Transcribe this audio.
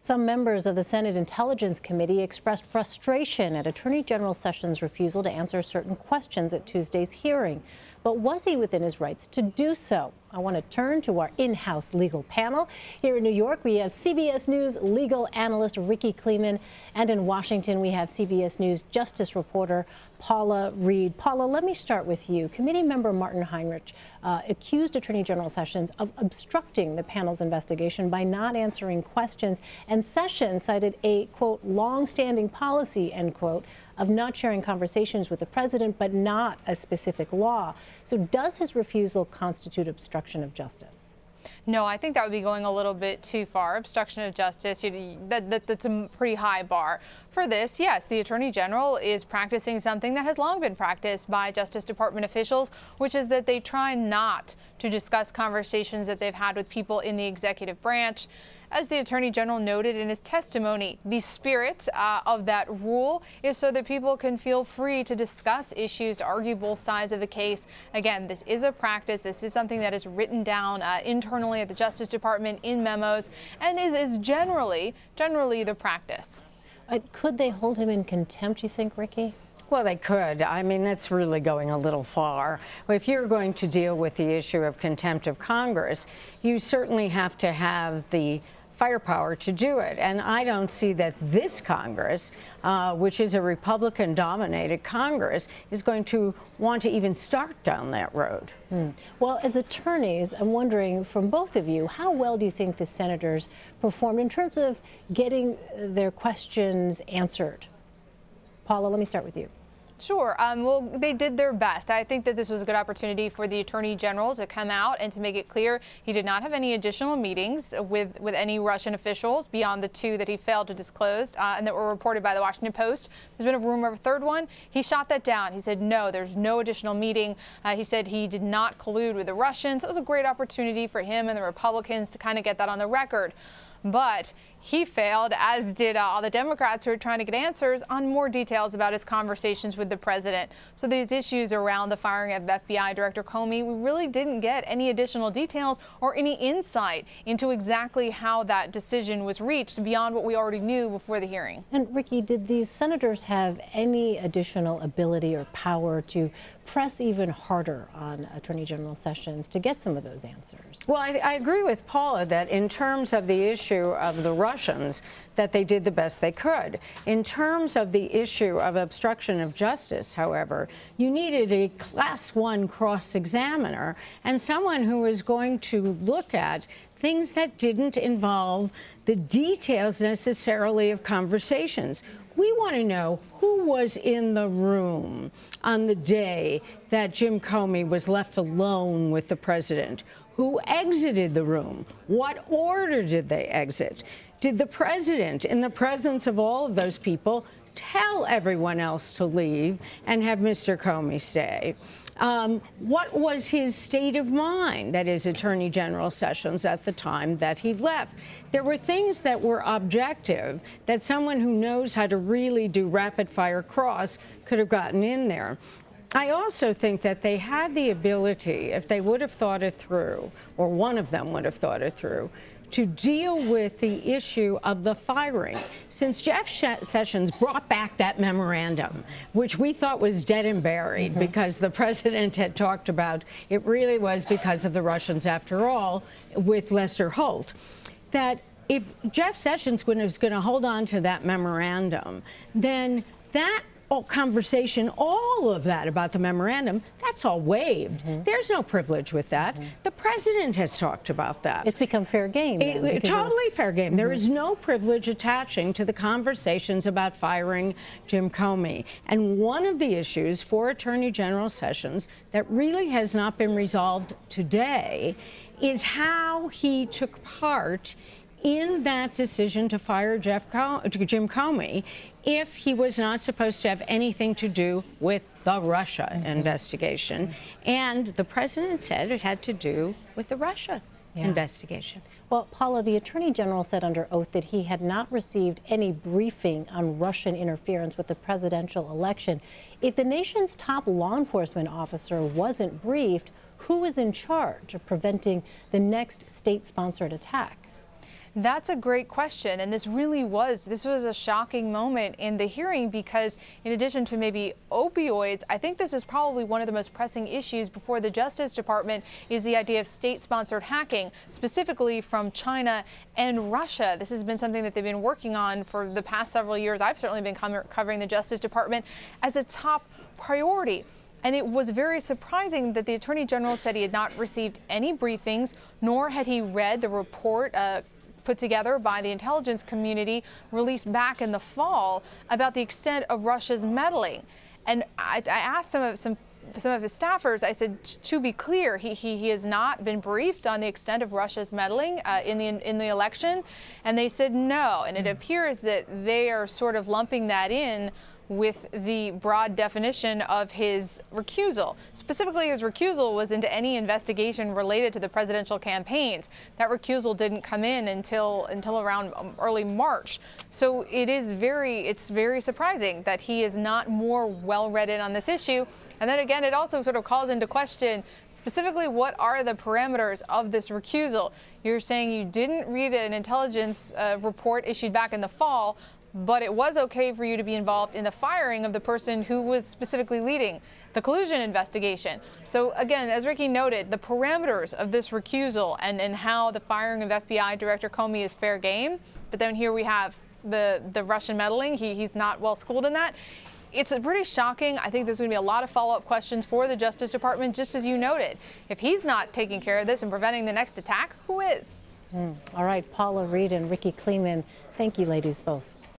Some members of the Senate Intelligence Committee expressed frustration at Attorney General Sessions' refusal to answer certain questions at Tuesday's hearing. But was he within his rights to do so? I want to turn to our in-house legal panel. Here in New York, we have CBS News legal analyst Rikki Klieman, and in Washington, we have CBS News justice reporter Paula Reid. Paula, let me start with you. Committee member Martin Heinrich accused Attorney General Sessions of obstructing the panel's investigation by not answering questions, and Sessions cited a, quote, long-standing policy, end quote, of not sharing conversations with the president, but not a specific law. So does his refusal constitute obstruction of justice? No, I think that would be going a little bit too far. Obstruction of justice, that's a pretty high bar. For this, yes, the Attorney General is practicing something that has long been practiced by Justice Department officials, which is that they try not to discuss conversations that they've had with people in the executive branch. As the Attorney General noted in his testimony, the spirit of that rule is so that people can feel free to discuss issues, to argue both sides of the case. Again, this is a practice. This is something that is written down internally at the Justice Department in memos, and is generally the practice. Could they hold him in contempt, you think, Rikki? Well, they could. I mean, that's really going a little far. If you're going to deal with the issue of contempt of Congress, you certainly have to have the firepower to do it. And I don't see that this Congress, which is a Republican-dominated Congress, is going to want to even start down that road. Well, as attorneys, I'm wondering from both of you, how well do you think the senators performed in terms of getting their questions answered? Paula, let me start with you. Sure. Well, they did their best. I think that this was a good opportunity for the Attorney General to come out and to make it clear he did not have any additional meetings with any Russian officials beyond the two that he failed to disclose and that were reported by the Washington Post. There's been a rumor of a third one. He shot that down. He said, no, there's no additional meeting. He said he did not collude with the Russians. It was a great opportunity for him and the Republicans to kind of get that on the record. But he failed, as did all the Democrats who are trying to get answers on more details about his conversations with the president. So these issues around the firing of FBI Director Comey, we really didn't get any additional details or any insight into exactly how that decision was reached beyond what we already knew before the hearing. And Rikki, did these senators have any additional ability or power to press even harder on Attorney General Sessions to get some of those answers? Well, I agree with Paula that in terms of the issue of the Russians, that they did the best they could. In terms of the issue of obstruction of justice, however, you needed a Class 1 cross-examiner and someone who was going to look at things that didn't involve the details necessarily of conversations. We want to know who was in the room on the day that Jim Comey was left alone with the president. Who exited the room? What order did they exit? Did the president, in the presence of all of those people, tell everyone else to leave and have Mr. Comey stay? What was his state of mind, that is, Attorney General Sessions, at the time that he left? There were things that were objective that someone who knows how to really do rapid-fire cross could have gotten in there. I also think that they had the ability, if they would have thought it through, or one of them would have thought it through, to deal with the issue of the firing. Since Jeff Sessions brought back that memorandum, which we thought was dead and buried because the president had talked about it really was because of the Russians after all with Lester Holt, that if Jeff Sessions was going to hold on to that memorandum, then that conversation, all of that about the memorandum, that's all waived. There's no privilege with that. The president has talked about that. It's become fair game. Totally fair game. There is no privilege attaching to the conversations about firing Jim Comey. And one of the issues for Attorney General Sessions that really has not been resolved today is how he took part in that decision to fire Jim Comey if he was not supposed to have anything to do with the Russia investigation. And the president said it had to do with the Russia investigation. Well, Paula, the Attorney General said under oath that he had not received any briefing on Russian interference with the presidential election. If the nation's top law enforcement officer wasn't briefed, who is in charge of preventing the next state-sponsored attack? That's a great question, and this was a shocking moment in the hearing because in addition to maybe opioids, I think this is probably one of the most pressing issues before the Justice Department is the idea of state-sponsored hacking, specifically from China and Russia. This has been something that they've been working on for the past several years. I've certainly been covering the Justice Department as a top priority. And it was very surprising that the Attorney General said he had not received any briefings, nor had he read the report put together by the intelligence community released back in the fall about the extent of Russia's meddling. And I asked some of his staffers, I said, to be clear, he has not been briefed on the extent of Russia's meddling in the election, and they said no. And it appears that they are sort of lumping that in with the broad definition of his recusal. Specifically, his recusal was into any investigation related to the presidential campaigns. That recusal didn't come in until around early March. So it's very surprising that he is not more well read in on this issue. And then again, it also sort of calls into question specifically what are the parameters of this recusal. You're saying you didn't read an intelligence report issued back in the fall, but it was okay for you to be involved in the firing of the person who was specifically leading the collusion investigation. So again, as Rikki noted, the parameters of this recusal and how the firing of FBI Director Comey is fair game, but then here we have the Russian meddling. He's not well schooled in that. It's pretty shocking. I think there's going to be a lot of follow-up questions for the Justice Department, just as you noted. If he's not taking care of this and preventing the next attack, who is? All right, Paula Reid and Rikki Klieman, thank you ladies both.